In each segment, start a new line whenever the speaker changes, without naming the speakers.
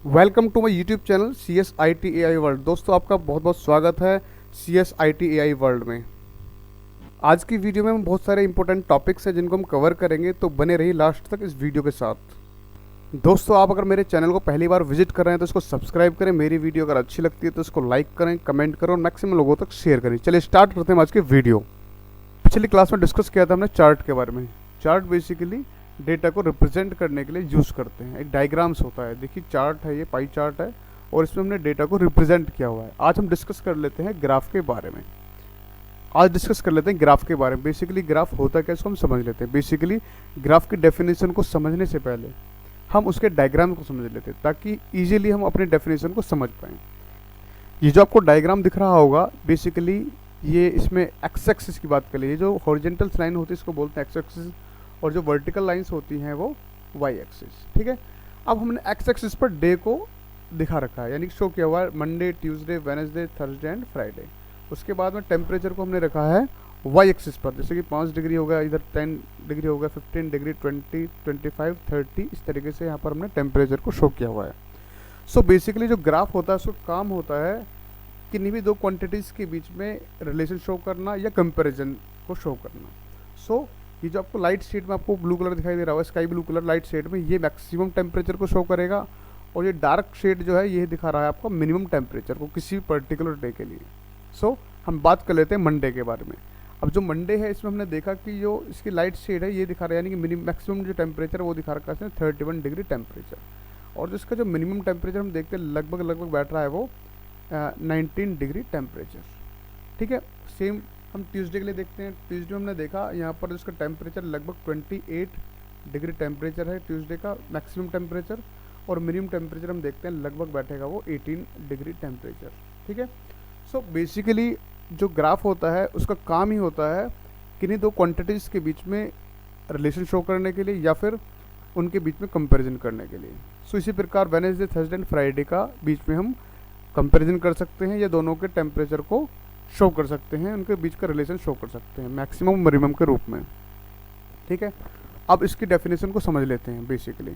Welcome to my YouTube channel CSIT AI world. दोस्तों आपका बहुत बहुत स्वागत है CSIT AI वर्ल्ड में। आज की वीडियो में हम बहुत सारे इंपॉर्टेंट टॉपिक्स हैं जिनको हम कवर करेंगे, तो बने रहिए लास्ट तक इस वीडियो के साथ। दोस्तों आप अगर मेरे चैनल को पहली बार विजिट कर रहे हैं तो इसको सब्सक्राइब करें, मेरी वीडियो अगर अच्छी लगती है तो इसको लाइक करें, कमेंट करें और मैक्सिमम लोगों तक शेयर करें। चलिए स्टार्ट करते हैं आज की वीडियो। पिछली क्लास में डिस्कस किया था हमने चार्ट के बारे में। चार्ट बेसिकली डेटा को रिप्रेजेंट करने के लिए यूज़ करते हैं। एक डायग्राम्स होता है, देखिए चार्ट है, ये पाई चार्ट है और इसमें हमने डेटा को रिप्रेजेंट किया हुआ है। आज हम डिस्कस कर लेते हैं ग्राफ के बारे में। आज डिस्कस कर लेते हैं ग्राफ के बारे में। बेसिकली ग्राफ होता है क्या, इसको हम समझ लेते हैं। बेसिकली ग्राफ की डेफिनेशन को समझने से पहले हम उसके डायग्राम को समझ लेते हैं ताकि ईजिली हम अपने डेफिनेशन को समझ पाएँ। ये जो आपको डायग्राम दिख रहा होगा, बेसिकली ये इसमें एक्स एक्सिस की बात करें, ये जो हॉरिजेंटल लाइन होती है इसको बोलते हैं एक्स एक्सिस और जो वर्टिकल लाइंस होती हैं वो वाई एक्सिस। ठीक है, अब हमने एक्स एक्सिस पर डे को दिखा रखा है, यानी शो किया हुआ है Monday, Tuesday, Wednesday, Thursday and Friday. उसके बाद में टेम्परेचर को हमने रखा है वाई एक्सिस पर, जैसे कि 5 डिग्री हो गया, इधर 10 डिग्री हो गया, 15 डिग्री, 20, 25, 30, इस तरीके से यहाँ पर हमने टेम्परेचर को शो किया हुआ है। सो बेसिकली जो ग्राफ होता है उसका काम होता है किन्हीं भी दो क्वांटिटीज़ के बीच में रिलेशन शो करना या कंपैरिजन को शो करना। सो ये जो आपको लाइट शेड में आपको ब्लू कलर दिखाई दे रहा है, sky blue colour light shade में, ये मैक्सिमम टेम्परेचर को शो करेगा और ये डार्क शेड जो है ये दिखा रहा है आपको मिनिमम टेम्परेचर को किसी पर्टिकुलर डे के लिए। सो हम बात कर लेते हैं मंडे के बारे में। अब जो मंडे है इसमें हमने देखा कि जो इसकी लाइट शेड है ये दिखा रहा है, यानी कि मिनिमम मैक्सिमम जो टेम्परेचर है वो दिखा रखा है 31 डिग्री टेम्परेचर, और जो इसका जो मिनिमम टेम्परेचर हम देखते हैं लगभग बैठ रहा है वो 19 डिग्री टेम्परेचर। ठीक है, सेम हम ट्यूसडे के लिए देखते हैं। ट्यूसडे हमने देखा यहाँ पर इसका टेम्परेचर लगभग 28 डिग्री टेम्परेचर है ट्यूसडे का मैक्सिमम टेम्परेचर, और मिनिमम टेम्परेचर हम देखते हैं लगभग बैठेगा वो 18 डिग्री टेम्परेचर। ठीक है, सो बेसिकली जो ग्राफ होता है उसका काम ही होता है किन्हीं दो क्वांटिटीज़ के बीच में रिलेशन शो करने के लिए या फिर उनके बीच में कंपेरिजन करने के लिए। सो इसी प्रकार वेडनेसडे, थर्सडे एंड फ्राइडे का बीच में हम कंपैरिजन कर सकते हैं या दोनों के टेम्परेचर को शो कर सकते हैं, उनके बीच का रिलेशन शो कर सकते हैं मैक्सिमम मिनिमम के रूप में। ठीक है, अब इसकी डेफिनेशन को समझ लेते हैं। Basically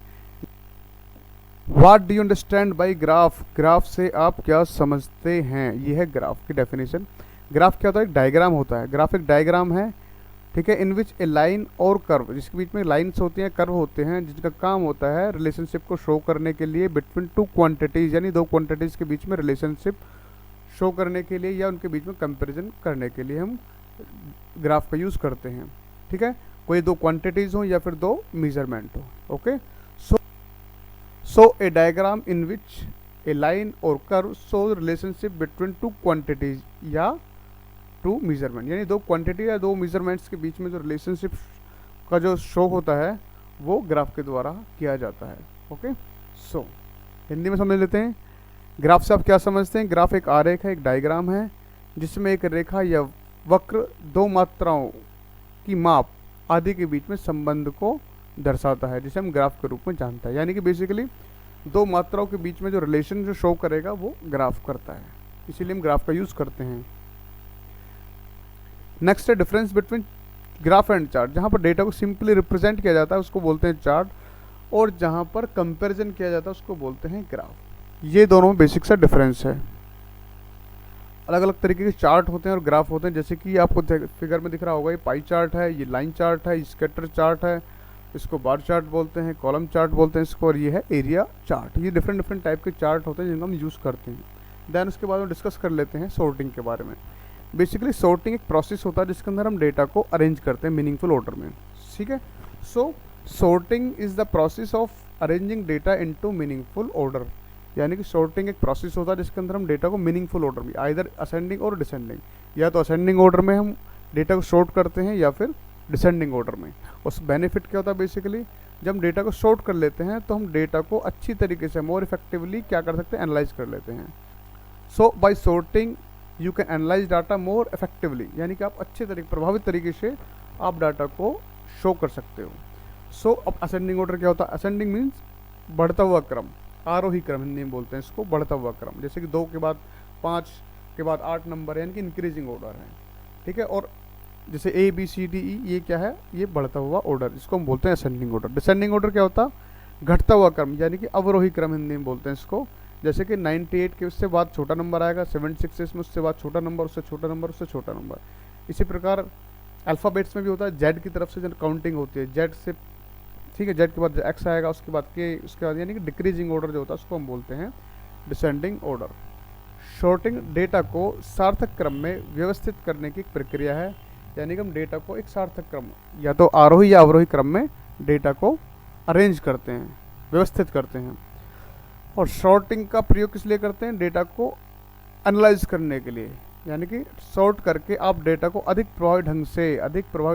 what do you understand by graph, graph से आप क्या समझते हैं, ये है ग्राफ की डेफिनेशन। ग्राफ क्या होता है, एक डायग्राम होता है। ग्राफ एक डायग्राम है, ठीक है, इन विच ए लाइन और कर्व, जिसके बीच में लाइन्स होती हैं, कर्व होते हैं, जिसका काम होता है रिलेशनशिप को शो करने के लिए बिटवीन टू क्वांटिटीज़, यानी दो क्वांटिटीज़ के बीच में रिलेशनशिप शो करने के लिए या उनके बीच में कंपैरिजन करने के लिए हम ग्राफ का यूज़ करते हैं। ठीक है, कोई दो क्वांटिटीज़ हो या फिर दो मेजरमेंट हो। Okay, so a diagram in which a line और curve show relationship between two quantities या टू मेजरमेंट, यानी दो क्वांटिटी या दो मेजरमेंट्स के बीच में जो रिलेशनशिप का जो शो होता है वो ग्राफ के द्वारा किया जाता है। ओके, सो हिंदी में समझ लेते हैं। ग्राफ से आप क्या समझते हैं। ग्राफ एक आरेख है, एक डायग्राम है, जिसमें एक रेखा या वक्र दो मात्राओं की माप आदि के बीच में संबंध को दर्शाता है, जिसे हम ग्राफ के रूप में जानते हैं। यानी कि बेसिकली दो मात्राओं के बीच में जो रिलेशन जो शो करेगा वो ग्राफ करता है, इसीलिए हम ग्राफ का यूज़ करते हैं। नेक्स्ट है difference between graph and chart. जहाँ पर डेटा को सिंपली रिप्रेजेंट किया जाता है उसको बोलते हैं चार्ट, और जहाँ पर कंपैरिजन किया जाता है उसको बोलते हैं ग्राफ। ये दोनों में बेसिक सा डिफरेंस है। अलग अलग तरीके के चार्ट होते हैं और ग्राफ होते हैं, जैसे कि आपको फिगर में दिख रहा होगा, ये पाई चार्ट है, ये लाइन चार्ट है, स्कैटर चार्ट है, इसको बार चार्ट बोलते हैं, कॉलम चार्ट बोलते हैं इसको, और ये है एरिया चार्ट। ये डिफरेंट टाइप के चार्ट होते हैं जिनको हम यूज़ करते हैं। देन उसके बाद हम डिस्कस कर लेते हैं सॉर्टिंग के बारे में। बेसिकली सॉर्टिंग एक प्रोसेस होता है जिसके अंदर हम डेटा को अरेंज करते हैं मीनिंगफुल ऑर्डर में। ठीक है, so sorting is the process of arranging data into meaningful order, यानी कि सॉर्टिंग एक प्रोसेस होता है जिसके अंदर हम डेटा को मीनिंगफुल ऑर्डर में, आइदर असेंडिंग और डिसेंडिंग, या तो असेंडिंग ऑर्डर में हम डेटा को सॉर्ट करते हैं या फिर डिसेंडिंग ऑर्डर में। उस बेनिफिट क्या होता है, बेसिकली जब हम डेटा को सॉर्ट कर लेते हैं तो हम डेटा को अच्छी तरीके से मोर इफेक्टिवली क्या कर सकते हैं, एनालाइज कर लेते हैं। So by sorting you can analyse data more effectively, यानी कि आप अच्छे तरीके प्रभावित तरीके से आप डाटा को शो कर सकते हो। सो अब असेंडिंग ऑर्डर क्या होता है, असेंडिंग मीन्स बढ़ता हुआ क्रम, आरोही क्रम हिंदी में बोलते हैं इसको, बढ़ता हुआ क्रम, जैसे कि 2 के बाद 5 के बाद 8 नंबर है, यानी कि इंक्रीजिंग ऑर्डर है। ठीक है, और जैसे A B C D E ये क्या है, ये बढ़ता हुआ ऑर्डर, इसको हम बोलते हैं असेंडिंग ऑर्डर। डिसेंडिंग ऑर्डर क्या होता है, घटता हुआ क्रम यानी कि अवरोही क्रम हिंदी में बोलते हैं इसको। जैसे कि 98 के उससे बाद छोटा नंबर आएगा, 76 में उससे बाद छोटा नंबर, उससे छोटा नंबर, उससे छोटा नंबर। इसी प्रकार अल्फ़ाबेट्स में भी होता है, जेड की तरफ से जब काउंटिंग होती है, जेड से, ठीक है, जेड के बाद एक्स आएगा, उसके बाद के, उसके बाद यानी कि डिक्रीजिंग ऑर्डर जो होता है उसको हम बोलते हैं डिसेंडिंग ऑर्डर। शॉर्टिंग डेटा को सार्थक क्रम में व्यवस्थित करने की एक प्रक्रिया है, यानी कि हम डेटा को एक सार्थक क्रम या तो आरोही या अवरोही क्रम में डेटा को अरेंज करते हैं, व्यवस्थित करते हैं। और शॉर्टिंग का प्रयोग किस लिए करते हैं? डेटा को एनालाइज करने के लिए, यानी कि सॉर्ट करके आप डेटा को अधिक प्रभावी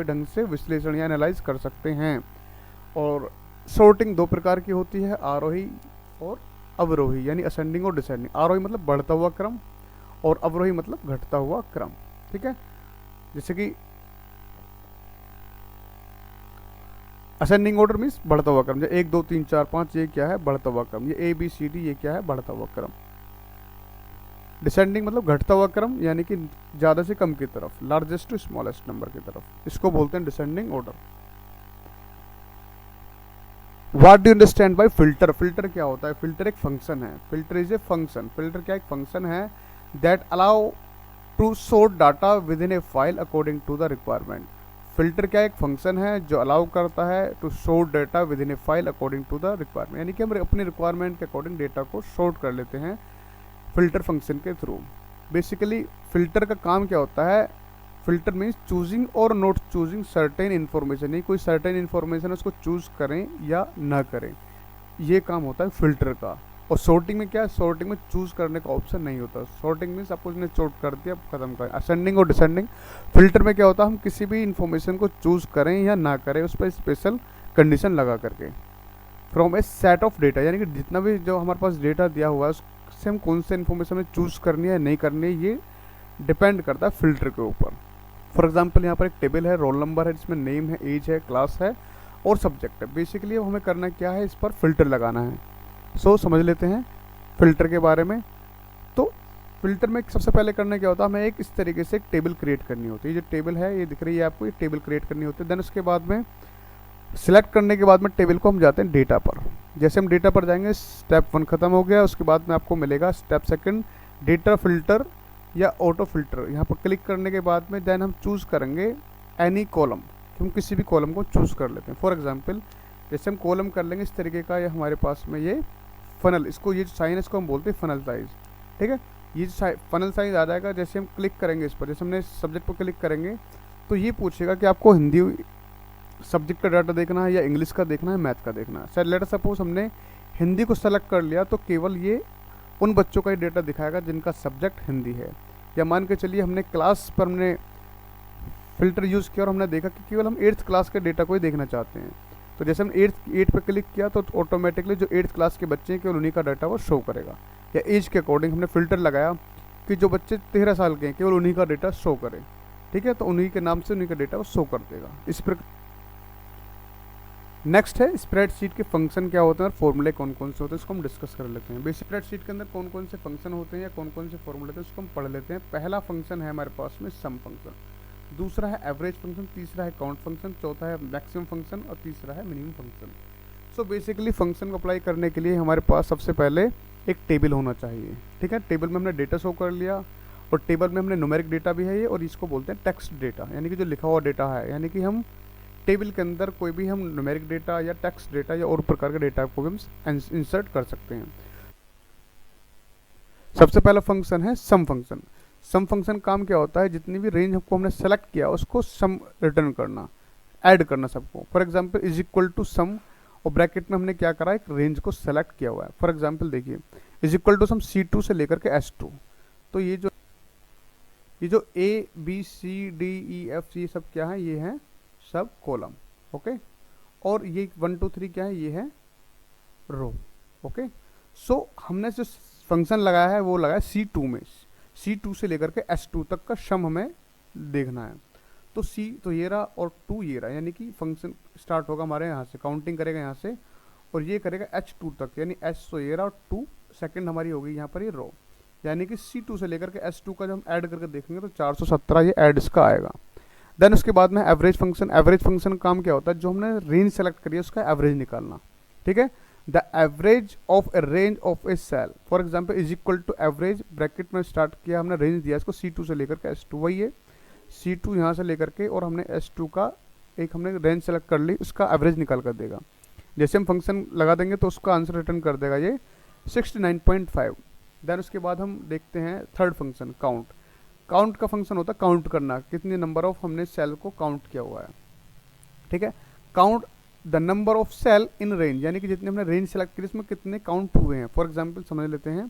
ढंग से विश्लेषण या एनालाइज कर सकते हैं। और सॉर्टिंग दो प्रकार की होती है, आरोही और अवरोही, यानी असेंडिंग और डिसेंडिंग। आरोही मतलब बढ़ता हुआ क्रम और अवरोही मतलब घटता हुआ क्रम, ठीक है। जैसे कि असेंडिंग ऑर्डर मीन्स बढ़ता हुआ क्रम, जैसे 1 2 3 4 5 ये क्या है? बढ़ता हुआ क्रम। ये ABCD ये क्या है? बढ़ता हुआ क्रम। डिसेंडिंग मतलब घटता हुआ क्रम, यानी कि ज़्यादा से कम की तरफ, लार्जेस्ट टू स्मॉलेस्ट नंबर की तरफ, इसको बोलते हैं descending order. What do understand by filter? Filter क्या होता है? फिल्टर एक फंक्शन है। Filter is a function. Filter क्या एक फंक्शन है that allow to sort data within a file according to the requirement. Filter क्या एक फंक्शन है जो अलाउ करता है to sort data within a file according to the requirement, यानी कि हम अपनी रिक्वायरमेंट के अकॉर्डिंग डेटा को सॉर्ट कर लेते हैं फिल्टर फंक्शन के थ्रू। बेसिकली फिल्टर का काम क्या होता है? फिल्टर मीन्स चूजिंग और नॉट चूजिंग सर्टेन इन्फॉर्मेशन, नहीं कोई सर्टेन इन्फॉर्मेशन उसको चूज करें या ना करें, ये काम होता है फिल्टर का। और सॉर्टिंग में क्या है? सॉर्टिंग में चूज करने का ऑप्शन नहीं होता। सॉर्टिंग मीन्स आपको उसने सॉर्ट कर दिया, खत्म कर। असेंडिंग और डिसेंडिंग, फिल्टर में क्या होता है? हम किसी भी इन्फॉर्मेशन को चूज करें या ना करें उस पर स्पेशल कंडीशन लगा करके। From A set of data, यानी कि जितना भी जो हमारे पास डेटा दिया हुआ है उससे हम कौन से इन्फॉर्मेशन में चूज करनी है नहीं करनी है, ये डिपेंड करता है फिल्टर के ऊपर। फॉर एग्जाम्पल यहाँ पर एक टेबल है, रोल नंबर है, जिसमें नेम है, एज है, क्लास है और सब्जेक्ट है। बेसिकली हमें करना क्या है? इस पर फिल्टर लगाना है। सो समझ लेते हैं फिल्टर के बारे में। तो फिल्टर में सबसे पहले करना क्या होता है? हमें एक इस तरीके से एक टेबल क्रिएट करनी होती है। ये जो टेबल है ये दिख रही है आपको, ये टेबल क्रिएट करनी होती है। देन उसके बाद में सिलेक्ट करने के बाद में टेबल को हम जाते हैं डेटा पर। जैसे हम डेटा पर जाएंगे, स्टेप 1 खत्म हो गया। उसके बाद में आपको मिलेगा स्टेप 2 डेटा फिल्टर या ऑटो फिल्टर। यहाँ पर क्लिक करने के बाद में देन हम चूज़ करेंगे एनी कॉलम, हम किसी भी कॉलम को चूज़ कर लेते हैं। फॉर एग्जांपल जैसे हम कॉलम कर लेंगे इस तरीके का, ये हमारे पास में ये फनल, इसको ये जो साइन है इसको हम बोलते हैं फनल साइज, ठीक है। ये जो फनल साइज आ जाएगा, जैसे हम क्लिक करेंगे इस पर, जैसे हमने सब्जेक्ट पर क्लिक करेंगे तो ये पूछेगा कि आपको हिंदी सब्जेक्ट का डाटा देखना है या इंग्लिश का देखना है, मैथ का देखना है। सर लेट सपोज हमने हिंदी को सेलेक्ट कर लिया तो केवल ये उन बच्चों का ही डेटा दिखाएगा जिनका सब्जेक्ट हिंदी है। या मान के चलिए हमने क्लास पर हमने फिल्टर यूज़ किया और हमने देखा कि केवल हम 8th क्लास के डेटा को ही देखना चाहते हैं, तो जैसे हम 8 पे क्लिक किया तो ऑटोमेटिकली जो 8th क्लास के बच्चे हैं केवल उन्हीं का डाटा वो शो करेगा। या एज के अकॉर्डिंग हमने फ़िल्टर लगाया कि जो बच्चे 13 साल के हैं केवल उन्हीं का डेटा शो करे, ठीक है, तो उन्हीं के नाम से उन्हीं का डेटा वो शो कर देगा। इस प्रकार नेक्स्ट है स्प्रेडशीट के फंक्शन क्या होते हैं और फॉर्मूले कौन कौन से होते हैं, इसको हम डिस्कस कर लेते हैं। बेसिक स्प्रेडशीट के अंदर कौन कौन से फंक्शन होते हैं या कौन कौन से फॉर्मूले होते हैं उसको हम पढ़ लेते हैं। पहला फंक्शन है हमारे पास में सम फंक्शन, दूसरा है एवरेज फंक्शन, तीसरा है काउंट फंक्शन, चौथा है मैक्सिमम फंक्शन और तीसरा है minimum function. So basically function को अप्लाई करने के लिए हमारे पास सबसे पहले एक टेबल होना चाहिए, ठीक है। टेबल में हमने डेटा शो कर लिया और टेबल में हमने न्यूमेरिक डेटा भी है ये, और इसको बोलते हैं टेक्स्ट डेटा, यानी कि जो लिखा हुआ डेटा है, यानी कि हम टेबल के अंदर कोई भी हम न्यूमेरिक डेटा या टेक्स्ट डेटा या और प्रकार के डेटा को भी हम इंसर्ट कर सकते हैं। सबसे पहला फंक्शन है सम फंक्शन। सम फंक्शन काम क्या होता है? जितनी भी रेंज को हमने सेलेक्ट किया उसको सम रिटर्न करना, ऐड करना सबको। For example is equal to sum, और ब्रैकेट में हमने क्या करा, एक रेंज को सेलेक्ट किया हुआ है। फॉर एग्जांपल देखिए is equal to sum C2 से लेकर के S2, तो ये जो A B C D E F ये सब क्या है, ये है सब कॉलम, ओके। और ये 1 2 3 क्या है, ये है रो, ओके। सो हमने जो फंक्शन लगाया है वो लगाया C2 में, C2 से लेकर के S2 तक का सम हमें देखना है। तो C तो ये रहा और 2 ये रहा, यानी कि फंक्शन स्टार्ट होगा हमारे यहाँ से, काउंटिंग करेगा यहाँ से और ये करेगा H2 तक, यानी S तो ये रहा और 2 सेकंड हमारी होगी यहाँ पर ये रो, यानी कि C2 से लेकर के S2 का जब हम ऐड करके देखेंगे तो 417 ये ऐड इसका आएगा। देन उसके बाद में एवरेज फंक्शन। एवरेज फंक्शन काम क्या होता है? जो हमने रेंज सेलेक्ट करी है उसका एवरेज निकालना, ठीक है। The average of a range of a cell, for example is equal to average, bracket में स्टार्ट किया हमने, रेंज दिया इसको C2 से लेकर के S2, वही है C2 यहाँ से लेकर के, और हमने S2 का एक हमने रेंज सेलेक्ट कर ली, उसका एवरेज निकाल कर देगा। जैसे हम फंक्शन लगा देंगे तो उसका आंसर रिटर्न कर देगा ये 69.5। देन उसके बाद हम देखते हैं थर्ड फंक्शन काउंट। काउंट का फंक्शन होता है काउंट करना, कितने नंबर ऑफ हमने सेल को काउंट किया हुआ है, ठीक है। Count the number of cell in range, यानी कि जितने हमने रेंज सेलेक्ट की उसमें कितने काउंट हुए हैं। फॉर एग्जांपल समझ लेते हैं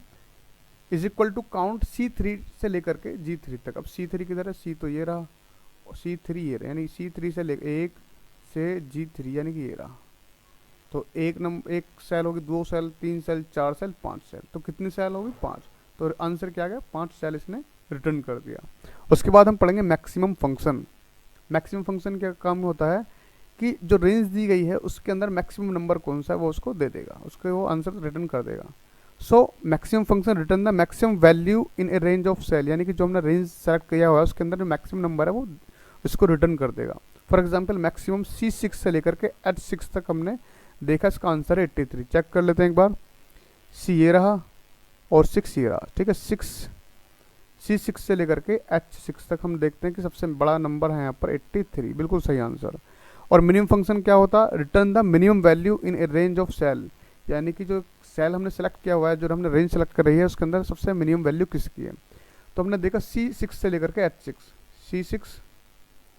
is equal to count C3 से लेकर के G3 तक। अब C3 किधर है, C तो ये रहा और C3 ये रहा, यानी C3 से लेकर 1 से G3 यानी कि ये रहा। तो एक सेल होगी, 2 सेल, 3 सेल, 4 सेल, 5 सेल, तो कितनी सेल होगी 5। तो आंसर क्या गया 5 सेल इसने रिटर्न कर दिया। उसके बाद हम पढ़ेंगे मैक्सिमम फंक्शन। मैक्सिमम फंक्शन क्या काम होता है कि जो रेंज दी गई है उसके अंदर मैक्सिमम नंबर कौन सा है वो उसको दे देगा, उसको वो आंसर रिटर्न कर देगा। So maximum function return the maximum value in a range of cell, यानी कि जो हमने रेंज सेलेक्ट किया हुआ है उसके अंदर जो मैक्सिमम नंबर है वो इसको रिटर्न कर देगा। फॉर एग्जाम्पल मैक्सिमम C6 से लेकर के H6 तक हमने देखा, इसका आंसर है 83। चेक कर लेते हैं एक बार, C ये रहा और 6 ये रहा, ठीक है। C6 से लेकर के H6 तक हम देखते हैं कि सबसे बड़ा नंबर है यहाँ पर 83, बिल्कुल सही आंसर। और मिनिमम फंक्शन क्या होता है, return the minimum value in a range of cell, यानी कि जो सेल हमने सेलेक्ट किया हुआ है, जो हमने रेंज सेलेक्ट कर रही है उसके अंदर सबसे मिनिमम वैल्यू किसकी है। तो हमने देखा C6 से लेकर के H6, C6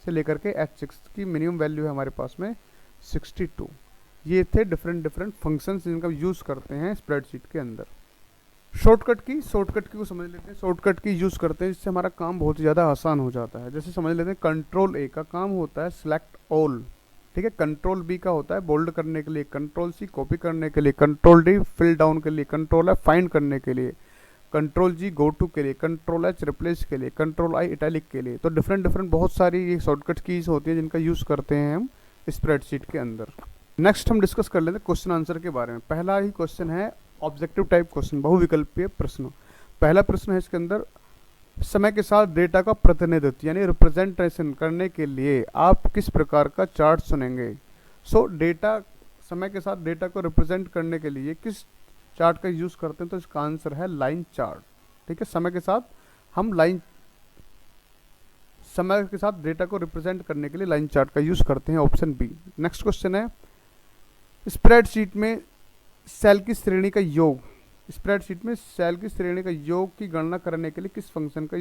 से लेकर के H6 की मिनिमम वैल्यू है हमारे पास में 62। ये थे डिफरेंट फंक्शंस जिनका यूज़ करते हैं स्प्रेडशीट के अंदर। शॉर्टकट की को समझ लेते हैं। शॉर्टकट की यूज़ करते हैं जिससे हमारा काम बहुत ज़्यादा आसान हो जाता है। जैसे समझ लेते हैं कंट्रोल A का काम होता है सिलेक्ट ऑल, ठीक है। कंट्रोल B का होता है बोल्ड करने के लिए, कंट्रोल C कॉपी करने के लिए, कंट्रोल D फिल डाउन के लिए, कंट्रोल F फाइंड करने के लिए, कंट्रोल G गो टू के लिए, कंट्रोल H रिप्लेस के लिए, कंट्रोल I इटैलिक के लिए। तो डिफरेंट बहुत सारी ये शॉर्टकट कीज होती है जिनका यूज़ करते हैं हम स्प्रेडशीट के अंदर। नेक्स्ट हम डिस्कस कर लेते हैं क्वेश्चन आंसर के बारे में। पहला ही क्वेश्चन है ऑब्जेक्टिव टाइप क्वेश्चन, बहुविकल्पीय प्रश्न। पहला प्रश्न है इसके अंदर, समय के साथ डेटा का प्रतिनिधित्व यानी रिप्रेजेंटेशन करने के लिए आप किस प्रकार का चार्ट चुनेंगे। डेटा समय के साथ डेटा को रिप्रेजेंट करने के लिए किस चार्ट का यूज़ करते हैं, तो इसका आंसर है लाइन चार्ट, ठीक है। समय के साथ डेटा को रिप्रेजेंट करने के लिए लाइन चार्ट का यूज़ करते हैं, ऑप्शन बी। नेक्स्ट क्वेश्चन है, स्प्रेडशीट में सेल की श्रेणी का योग, स्प्रेडशीट में सेल की श्रेणी का योग की गणना करने के लिए किस फंक्शन का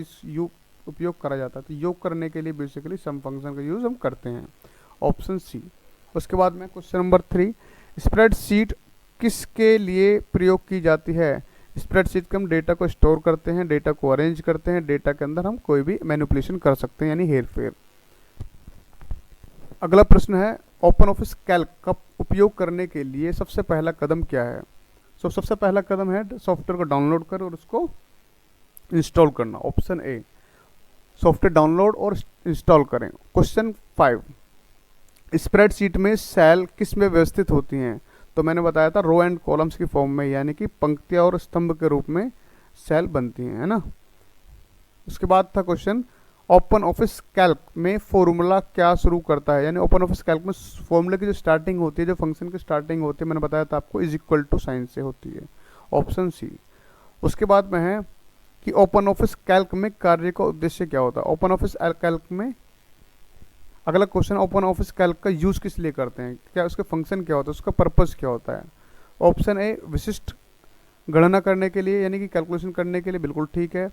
उपयोग करा जाता है। तो योग करने के लिए बेसिकली सम फंक्शन का यूज़ हम करते हैं, ऑप्शन सी। उसके बाद में क्वेश्चन नंबर 3, स्प्रेडशीट किसके लिए प्रयोग की जाती है। स्प्रेडशीट के हम डेटा को स्टोर करते हैं, डेटा को अरेंज करते हैं, डेटा के अंदर हम कोई भी मैनिपुलेशन कर सकते हैं यानी हेर फेर। अगला प्रश्न है, ओपन ऑफिस कैल्क का उपयोग करने के लिए सबसे पहला कदम क्या है। सबसे पहला कदम है सॉफ्टवेयर को डाउनलोड कर और उसको इंस्टॉल करना, ऑप्शन ए। सॉफ्टवेयर डाउनलोड और इंस्टॉल करें। क्वेश्चन 5, स्प्रेडशीट में सेल किस में व्यवस्थित होती हैं। तो मैंने बताया था रो एंड कॉलम्स की फॉर्म में, यानी कि पंक्तियां और स्तंभ के रूप में सेल बनती हैं, है ना। उसके बाद था क्वेश्चन, ओपन ऑफिस कैल्क में फॉर्मूला क्या शुरू करता है, यानी ओपन ऑफिस कैल्क में फॉर्मूले की जो स्टार्टिंग होती है, जो फंक्शन की स्टार्टिंग होती है, मैंने बताया था आपको इज इक्वल टू साइन से होती है, ऑप्शन सी। उसके बाद में है कि ओपन ऑफिस कैल्क में कार्य का उद्देश्य क्या होता है। ओपन ऑफिस कैल्क में अगला क्वेश्चन, ओपन ऑफिस कैल्क का यूज किस लिए करते हैं, क्या उसके फंक्शन क्या होता है, उसका पर्पस क्या होता है। ऑप्शन ए विशिष्ट गणना करने के लिए यानी कि कैलकुलेशन करने के लिए, बिल्कुल ठीक है।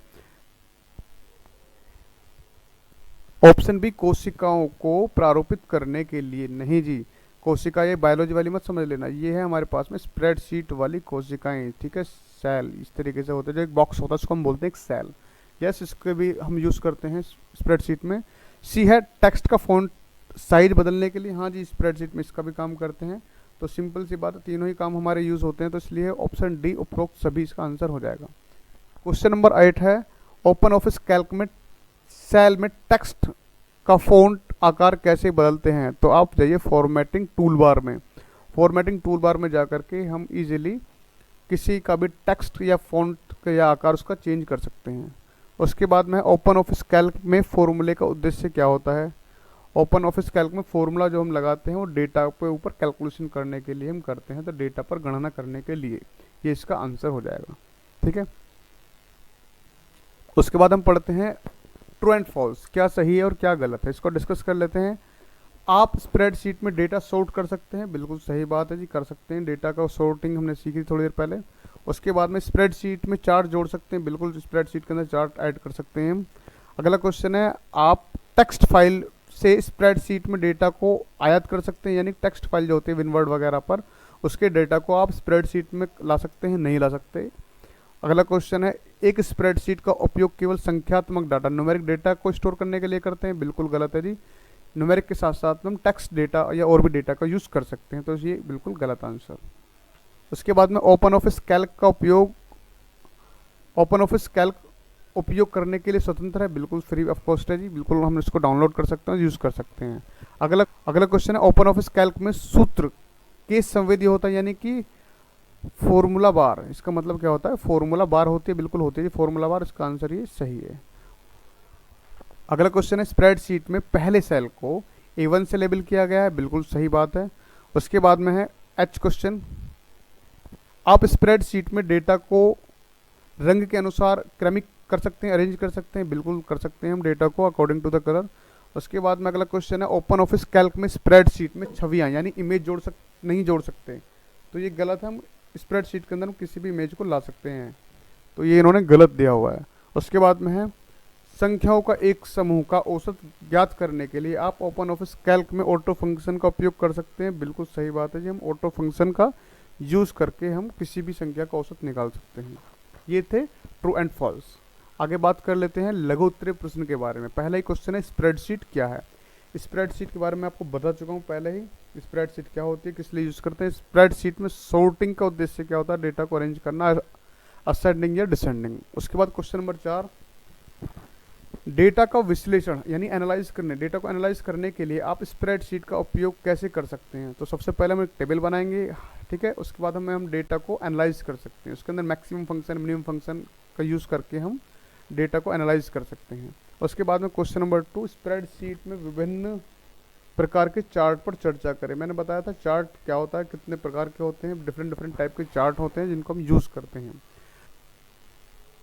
ऑप्शन बी कोशिकाओं को प्रारूपित करने के लिए, नहीं जी, कोशिका ये बायोलॉजी वाली मत समझ लेना, ये है हमारे पास में स्प्रेडशीट वाली कोशिकाएं, ठीक है। सेल इस तरीके से होते हैं, जो एक बॉक्स होता है उसको हम बोलते हैं एक सेल। यस, इसके भी हम यूज़ करते हैं स्प्रेडशीट में। सी है टेक्स्ट का फॉन्ट साइज बदलने के लिए, हाँ जी, स्प्रेडशीट में इसका भी काम करते हैं। तो सिंपल सी बात है, तीनों ही काम हमारे यूज़ होते हैं, तो इसलिए ऑप्शन डी उपरोक्त सभी इसका आंसर हो जाएगा। क्वेश्चन नंबर 8 है, ओपन ऑफिस कैल्क में सेल में टेक्स्ट का फॉन्ट आकार कैसे बदलते हैं। तो आप जाइए फॉर्मेटिंग टूल बार में, फॉर्मेटिंग टूल बार में जा करके हम इजीली किसी का भी टेक्स्ट या फॉन्ट या आकार उसका चेंज कर सकते हैं। उसके बाद में ओपन ऑफिस कैल्क में फॉर्मूले का उद्देश्य क्या होता है। ओपन ऑफिस कैल्क में फॉर्मूला जो हम लगाते हैं वो डेटा पे ऊपर कैलकुलेशन करने के लिए हम करते हैं, तो डेटा पर गणना करने के लिए ये इसका आंसर हो जाएगा। ठीक है, उसके बाद हम पढ़ते हैं ट्रू एंड फॉल्स, क्या सही है और क्या गलत है, इसको डिस्कस कर लेते हैं। आप स्प्रेडशीट में डेटा सॉर्ट कर सकते हैं, बिल्कुल सही बात है जी, कर सकते हैं। डेटा का सॉर्टिंग हमने सीखी थोड़ी देर पहले। उसके बाद में स्प्रेडशीट में चार्ट जोड़ सकते हैं, बिल्कुल स्प्रेडशीट के अंदर चार्ट ऐड कर सकते हैं हम। अगला क्वेश्चन है, आप टेक्स्ट फाइल से स्प्रेडशीट में डेटा को आयात कर सकते हैं, यानी टेक्स्ट फाइल जो होती है विनवर्ड वगैरह पर, उसके डेटा को आप स्प्रेडशीट में ला सकते हैं, नहीं ला सकते। अगला क्वेश्चन है, एक स्प्रेडशीट का उपयोग केवल संख्यात्मक डाटा न्यूमेरिक डेटा को स्टोर करने के लिए करते हैं, बिल्कुल गलत है जी। न्यूमेरिक के साथ साथ हम टेक्स्ट डेटा या और भी डेटा का यूज़ कर सकते हैं, तो ये बिल्कुल गलत आंसर। उसके बाद में ओपन ऑफिस कैल्क का उपयोग, ओपन ऑफिस कैल्क उपयोग करने के लिए स्वतंत्र है, बिल्कुल फ्री ऑफ कॉस्ट है जी, बिल्कुल हम इसको डाउनलोड कर सकते हैं, यूज़ कर सकते हैं। अगला अगला क्वेश्चन है, ओपन ऑफिस कैल्क में सूत्र केस संवेदी होता है, यानी कि फॉर्मूला बार, इसका मतलब क्या होता है, फॉर्मूला बार होती है, बिल्कुल होती है जी फॉर्मूला बार, इसका आंसर ये सही है। अगला क्वेश्चन है, स्प्रेडशीट में पहले सेल को A1 से लेबल किया गया है, बिल्कुल सही बात है। उसके बाद में है H क्वेश्चन, आप स्प्रेडशीट में डेटा को रंग के अनुसार क्रमिक कर सकते हैं, अरेंज कर सकते हैं, बिल्कुल कर सकते हैं हम डेटा को अकॉर्डिंग टू द कलर। उसके बाद में अगला क्वेश्चन है, ओपन ऑफिस कैल्क में स्प्रेडशीट में छवियां यानी इमेज नहीं जोड़ सकते, तो ये गलत है। हम स्प्रेडशीट के अंदर हम किसी भी इमेज को ला सकते हैं, तो ये इन्होंने गलत दिया हुआ है। उसके बाद में है, संख्याओं का एक समूह का औसत ज्ञात करने के लिए आप ओपन ऑफिस कैल्क में ऑटो फंक्शन का उपयोग कर सकते हैं, बिल्कुल सही बात है जी, हम ऑटो फंक्शन का यूज़ करके हम किसी भी संख्या का औसत निकाल सकते हैं। ये थे ट्रू एंड फॉल्स। आगे बात कर लेते हैं लघु उत्तरीय प्रश्न के बारे में। पहला ही क्वेश्चन है, स्प्रेडशीट क्या है। स्प्रेडशीट के बारे में आपको बता चुका हूँ पहले ही, स्प्रेडशीट क्या होती है, किस लिए यूज़ करते हैं। स्प्रेडशीट में सॉर्टिंग का उद्देश्य क्या होता है, डेटा को अरेंज करना, असेंडिंग या डिसेंडिंग। उसके बाद क्वेश्चन नंबर 4, डेटा का विश्लेषण यानी एनालाइज करने, डेटा को एनालाइज करने के लिए आप स्प्रेडशीट का उपयोग कैसे कर सकते हैं। तो सबसे पहले हम एक टेबल बनाएंगे, ठीक है, उसके बाद हम डेटा को एनालाइज कर सकते हैं, उसके अंदर मैक्सिमम फंक्शन मिनिमम फंक्शन का यूज़ करके हम डेटा को एनालाइज कर सकते हैं। उसके बाद में क्वेश्चन नंबर 2, स्प्रेडशीट में विभिन्न प्रकार के चार्ट पर चर्चा करें। मैंने बताया था चार्ट क्या होता है, कितने प्रकार के होते हैं, डिफरेंट टाइप के चार्ट होते हैं जिनको हम यूज़ करते हैं।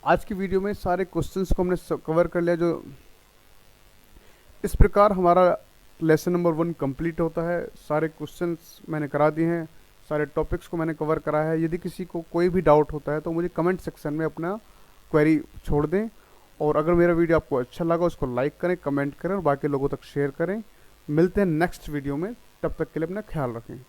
आज की वीडियो में सारे क्वेश्चंस को हमने कवर कर लिया। जो इस प्रकार हमारा लेसन नंबर 1 कंप्लीट होता है। सारे क्वेश्चंस मैंने करा दिए हैं, सारे टॉपिक्स को मैंने कवर करा है। यदि किसी को कोई भी डाउट होता है तो मुझे कमेंट सेक्शन में अपना क्वेरी छोड़ दें, और अगर मेरा वीडियो आपको अच्छा लगा उसको लाइक करें, कमेंट करें और बाकी लोगों तक शेयर करें। मिलते हैं नेक्स्ट वीडियो में, तब तक के लिए अपना ख्याल रखें।